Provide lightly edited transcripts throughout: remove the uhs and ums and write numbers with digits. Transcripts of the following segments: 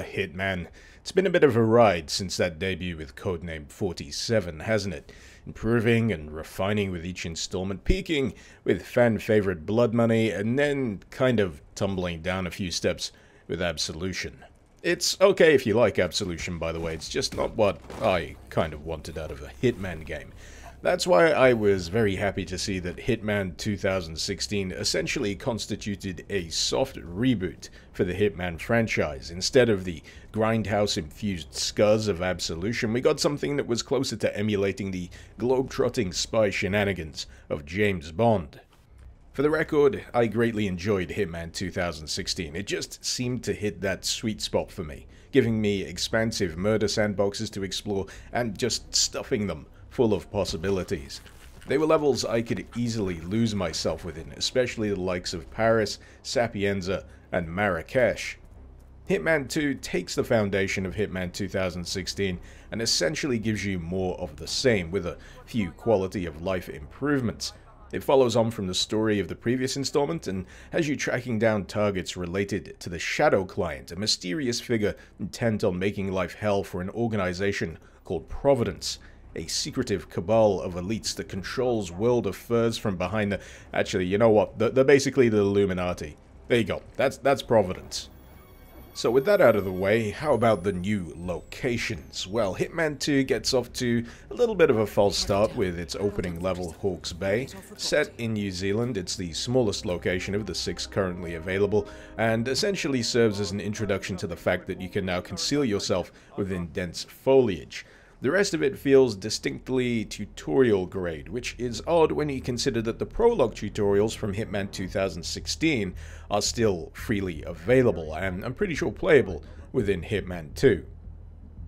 Hitman. It's been a bit of a ride since that debut with codename 47, hasn't it? Improving and refining with each installment, peaking with fan-favorite Blood Money, and then kind of tumbling down a few steps with Absolution. It's okay if you like Absolution, by the way, it's just not what I kind of wanted out of a Hitman game. That's why I was very happy to see that Hitman 2016 essentially constituted a soft reboot for the Hitman franchise. Instead of the grindhouse-infused scuzz of Absolution, we got something that was closer to emulating the globe-trotting spy shenanigans of James Bond. For the record, I greatly enjoyed Hitman 2016. It just seemed to hit that sweet spot for me, giving me expansive murder sandboxes to explore and just stuffing them full of possibilities. They were levels I could easily lose myself within, especially the likes of Paris, Sapienza, and Marrakesh. Hitman 2 takes the foundation of Hitman 2016 and essentially gives you more of the same, with a few quality of life improvements. It follows on from the story of the previous installment and has you tracking down targets related to the Shadow Client, a mysterious figure intent on making life hell for an organization called Providence, a secretive cabal of elites that controls world affairs from behind the... Actually, you know what? They're basically the Illuminati. There you go. That's Providence. So with that out of the way, how about the new locations? Well, Hitman 2 gets off to a little bit of a false start with its opening level, Hawke's Bay. Set in New Zealand, it's the smallest location of the 6 currently available, and essentially serves as an introduction to the fact that you can now conceal yourself within dense foliage. The rest of it feels distinctly tutorial grade, which is odd when you consider that the prologue tutorials from Hitman 2016 are still freely available, and I'm pretty sure playable within Hitman 2.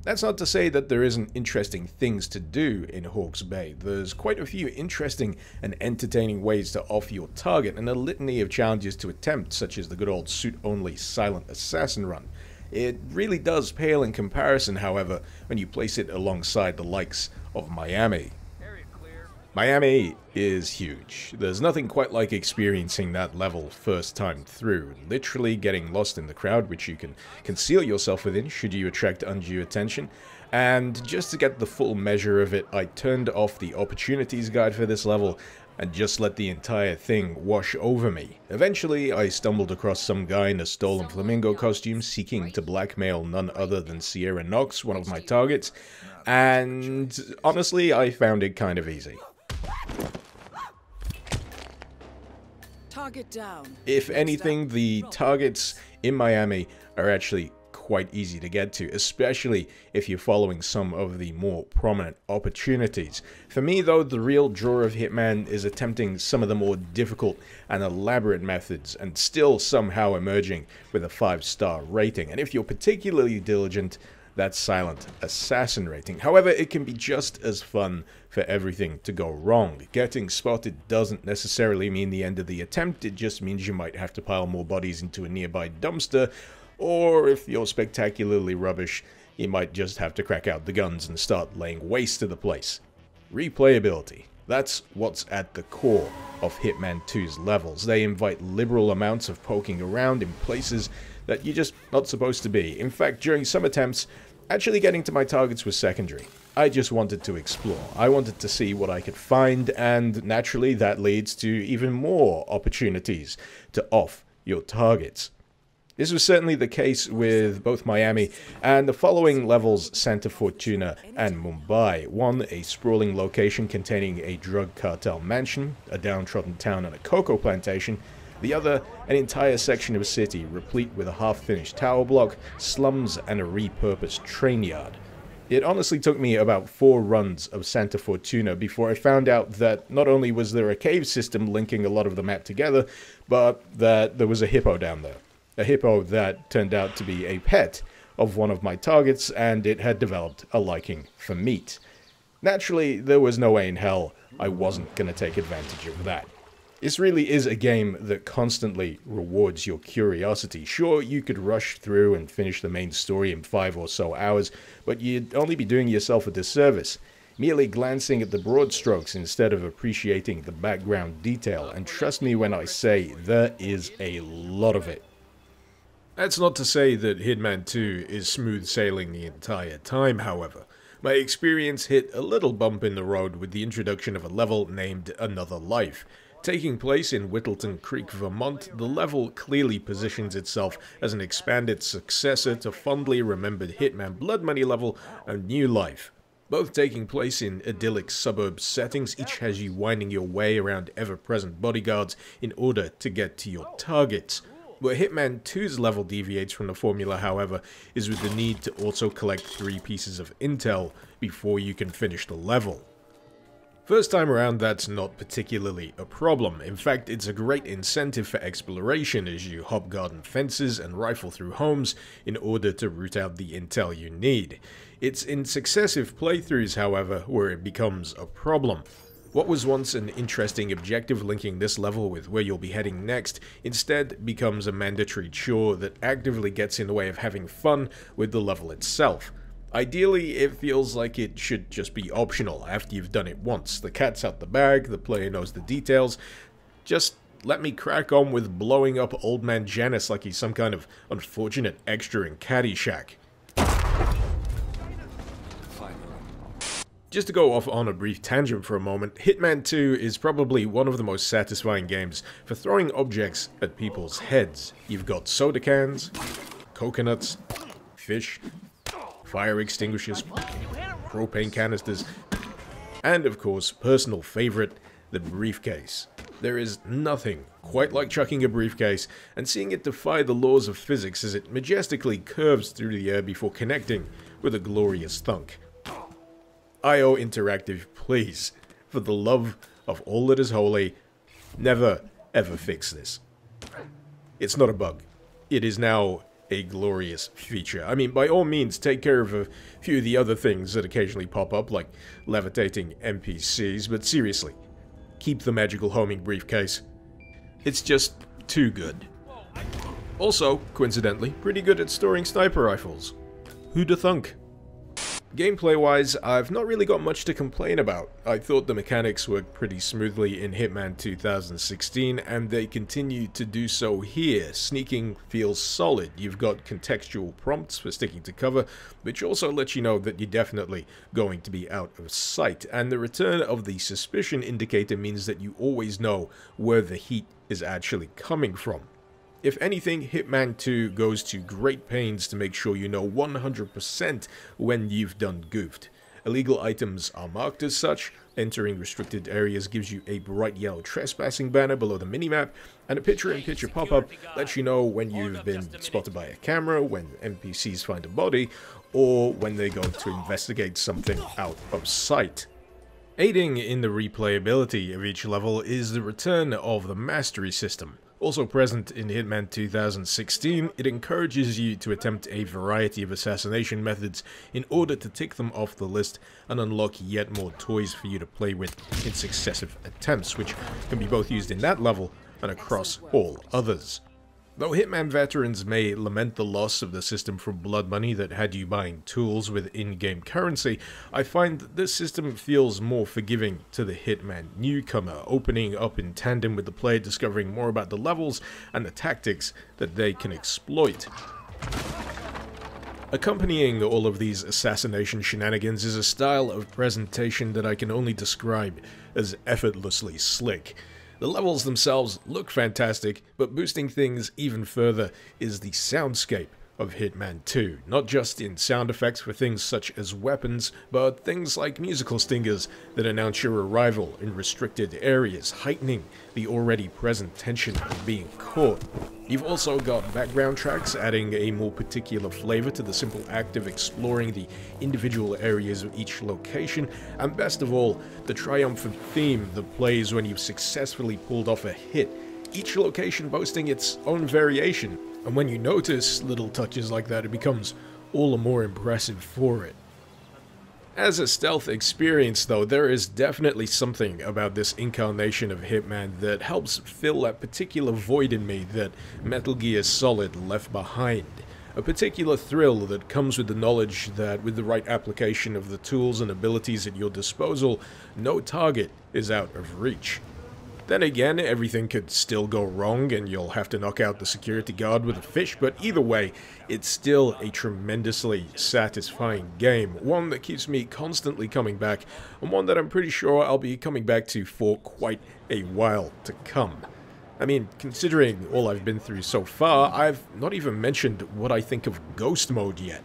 That's not to say that there isn't interesting things to do in Hawke's Bay. There's quite a few interesting and entertaining ways to off your target, and a litany of challenges to attempt, such as the good old suit-only silent assassin run. It really does pale in comparison, however, when you place it alongside the likes of Miami. Miami is huge. There's nothing quite like experiencing that level first time through, literally getting lost in the crowd, which you can conceal yourself within should you attract undue attention. And just to get the full measure of it, I turned off the opportunities guide for this level and just let the entire thing wash over me. Eventually, I stumbled across some guy in a stolen flamingo costume seeking to blackmail none other than Sierra Knox, one of my targets, and honestly, I found it kind of easy. Target down. If anything, the targets in Miami are actually quite easy to get to, especially if you're following some of the more prominent opportunities. For me though, the real draw of Hitman is attempting some of the more difficult and elaborate methods and still somehow emerging with a 5-star rating, and if you're particularly diligent, that's silent assassin rating. However, it can be just as fun for everything to go wrong. Getting spotted doesn't necessarily mean the end of the attempt, it just means you might have to pile more bodies into a nearby dumpster, or if you're spectacularly rubbish, you might just have to crack out the guns and start laying waste to the place. Replayability. That's what's at the core of Hitman 2's levels. They invite liberal amounts of poking around in places that you're just not supposed to be. In fact, during some attempts, actually getting to my targets was secondary. I just wanted to explore. I wanted to see what I could find, and naturally that leads to even more opportunities to off your targets. This was certainly the case with both Miami and the following levels, Santa Fortuna and Mumbai. One, a sprawling location containing a drug cartel mansion, a downtrodden town and a cocoa plantation. The other, an entire section of city replete with a half-finished tower block, slums and a repurposed train yard. It honestly took me about 4 runs of Santa Fortuna before I found out that not only was there a cave system linking a lot of the map together, but that there was a hippo down there. A hippo that turned out to be a pet of one of my targets, and it had developed a liking for meat. Naturally, there was no way in hell I wasn't going to take advantage of that. This really is a game that constantly rewards your curiosity. Sure, you could rush through and finish the main story in 5 or so hours, but you'd only be doing yourself a disservice, merely glancing at the broad strokes instead of appreciating the background detail, and trust me when I say there is a lot of it. That's not to say that Hitman 2 is smooth sailing the entire time, however. My experience hit a little bump in the road with the introduction of a level named Another Life. Taking place in Whittleton Creek, Vermont, the level clearly positions itself as an expanded successor to fondly remembered Hitman Blood Money level, A New Life. Both taking place in idyllic suburb settings, each has you winding your way around ever-present bodyguards in order to get to your targets. Where Hitman 2's level deviates from the formula, however, is with the need to also collect 3 pieces of intel before you can finish the level. First time around, that's not particularly a problem. In fact, it's a great incentive for exploration as you hop garden fences and rifle through homes in order to root out the intel you need. It's in successive playthroughs, however, where it becomes a problem. What was once an interesting objective linking this level with where you'll be heading next instead becomes a mandatory chore that actively gets in the way of having fun with the level itself. Ideally, it feels like it should just be optional after you've done it once. The cat's out the bag, the player knows the details. Just let me crack on with blowing up Old Man Janice like he's some kind of unfortunate extra in Caddyshack. Just to go off on a brief tangent for a moment, Hitman 2 is probably one of the most satisfying games for throwing objects at people's heads. You've got soda cans, coconuts, fish, fire extinguishers, propane canisters, and of course, personal favorite, the briefcase. There is nothing quite like chucking a briefcase and seeing it defy the laws of physics as it majestically curves through the air before connecting with a glorious thunk. IO Interactive, please, for the love of all that is holy, never ever fix this. It's not a bug. It is now a glorious feature. I mean, by all means, take care of a few of the other things that occasionally pop up, like levitating NPCs, but seriously, keep the magical homing briefcase. It's just too good. Also, coincidentally, pretty good at storing sniper rifles. Who'da thunk? Gameplay-wise, I've not really got much to complain about. I thought the mechanics worked pretty smoothly in Hitman 2016, and they continue to do so here. Sneaking feels solid. You've got contextual prompts for sticking to cover, which also let you know that you're definitely going to be out of sight. And the return of the suspicion indicator means that you always know where the heat is actually coming from. If anything, Hitman 2 goes to great pains to make sure you know 100% when you've done goofed. Illegal items are marked as such, entering restricted areas gives you a bright yellow trespassing banner below the minimap, and a picture-in-picture pop-up lets you know when you've been spotted by a camera, when NPCs find a body, or when they go to investigate something out of sight. Aiding in the replayability of each level is the return of the mastery system. Also present in Hitman 2016, it encourages you to attempt a variety of assassination methods in order to tick them off the list and unlock yet more toys for you to play with in successive attempts, which can be both used in that level and across all others. Though Hitman veterans may lament the loss of the system from Blood Money that had you buying tools with in-game currency, I find that this system feels more forgiving to the Hitman newcomer, opening up in tandem with the player discovering more about the levels and the tactics that they can exploit. Accompanying all of these assassination shenanigans is a style of presentation that I can only describe as effortlessly slick. The levels themselves look fantastic, but boosting things even further is the soundscape of Hitman 2, not just in sound effects for things such as weapons, but things like musical stingers that announce your arrival in restricted areas, heightening the already present tension of being caught. You've also got background tracks adding a more particular flavor to the simple act of exploring the individual areas of each location, and best of all, the triumphant theme that plays when you've successfully pulled off a hit, each location boasting its own variation. And when you notice little touches like that, it becomes all the more impressive for it. As a stealth experience though, there is definitely something about this incarnation of Hitman that helps fill that particular void in me that Metal Gear Solid left behind. A particular thrill that comes with the knowledge that with the right application of the tools and abilities at your disposal, no target is out of reach. Then again, everything could still go wrong and you'll have to knock out the security guard with a fish, but either way, it's still a tremendously satisfying game, one that keeps me constantly coming back, and one that I'm pretty sure I'll be coming back to for quite a while to come. I mean, considering all I've been through so far, I've not even mentioned what I think of Ghost Mode yet.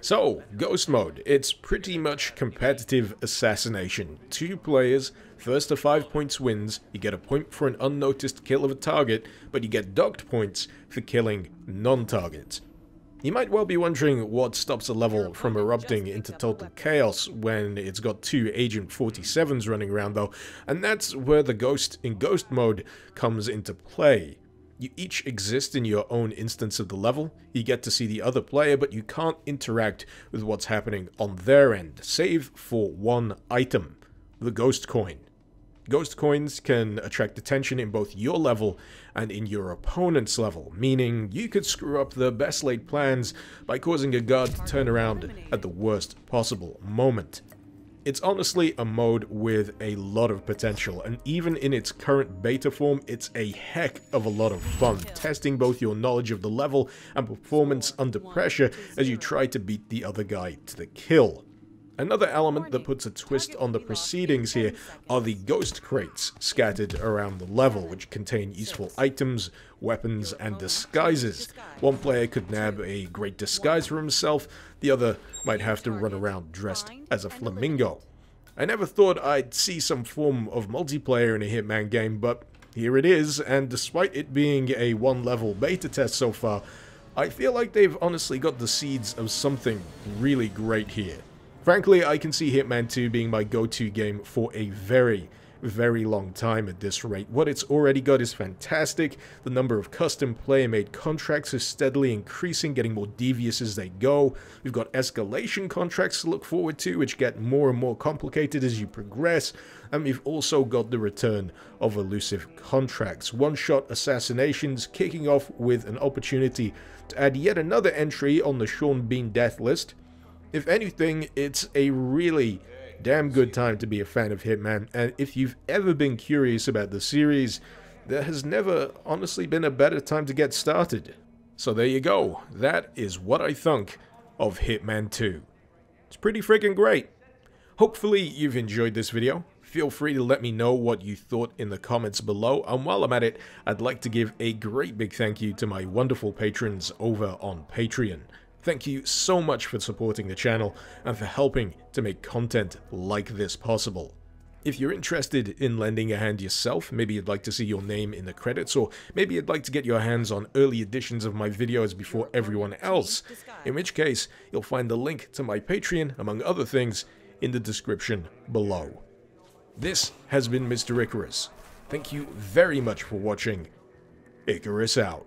So, Ghost Mode, it's pretty much competitive assassination. 2 players, first to 5 points wins, you get a point for an unnoticed kill of a target, but you get docked points for killing non-targets. You might well be wondering what stops a level from erupting into total chaos when it's got 2 Agent 47s running around though, and that's where the Ghost in Ghost Mode comes into play. You each exist in your own instance of the level, you get to see the other player, but you can't interact with what's happening on their end, save for one item, the Ghost Coin. Ghost Coins can attract attention in both your level and in your opponent's level, meaning you could screw up the best laid plans by causing a guard to turn around at the worst possible moment. It's honestly a mode with a lot of potential, and even in its current beta form, it's a heck of a lot of fun, testing both your knowledge of the level and performance under pressure as you try to beat the other guy to the kill. Another element that puts a twist on the proceedings here are the ghost crates scattered around the level, which contain useful items, weapons, and disguises. One player could nab a great disguise for himself, the other might have to run around dressed as a flamingo. I never thought I'd see some form of multiplayer in a Hitman game, but here it is, and despite it being a 1-level beta test so far, I feel like they've honestly got the seeds of something really great here. Frankly, I can see Hitman 2 being my go-to game for a very, very long time at this rate. What it's already got is fantastic. The number of custom player-made contracts is steadily increasing, getting more devious as they go. We've got escalation contracts to look forward to, which get more and more complicated as you progress. And we've also got the return of elusive contracts. One-shot assassinations kicking off with an opportunity to add yet another entry on the Sean Bean death list. If anything, it's a really damn good time to be a fan of Hitman, and if you've ever been curious about the series, there has never honestly been a better time to get started. So there you go, that is what I think of Hitman 2. It's pretty freaking great. Hopefully you've enjoyed this video. Feel free to let me know what you thought in the comments below, and while I'm at it, I'd like to give a great big thank you to my wonderful patrons over on Patreon. Thank you so much for supporting the channel and for helping to make content like this possible. If you're interested in lending a hand yourself, maybe you'd like to see your name in the credits, or maybe you'd like to get your hands on early editions of my videos before everyone else, in which case you'll find the link to my Patreon, among other things, in the description below. This has been Mr. Icarus. Thank you very much for watching. Icarus out.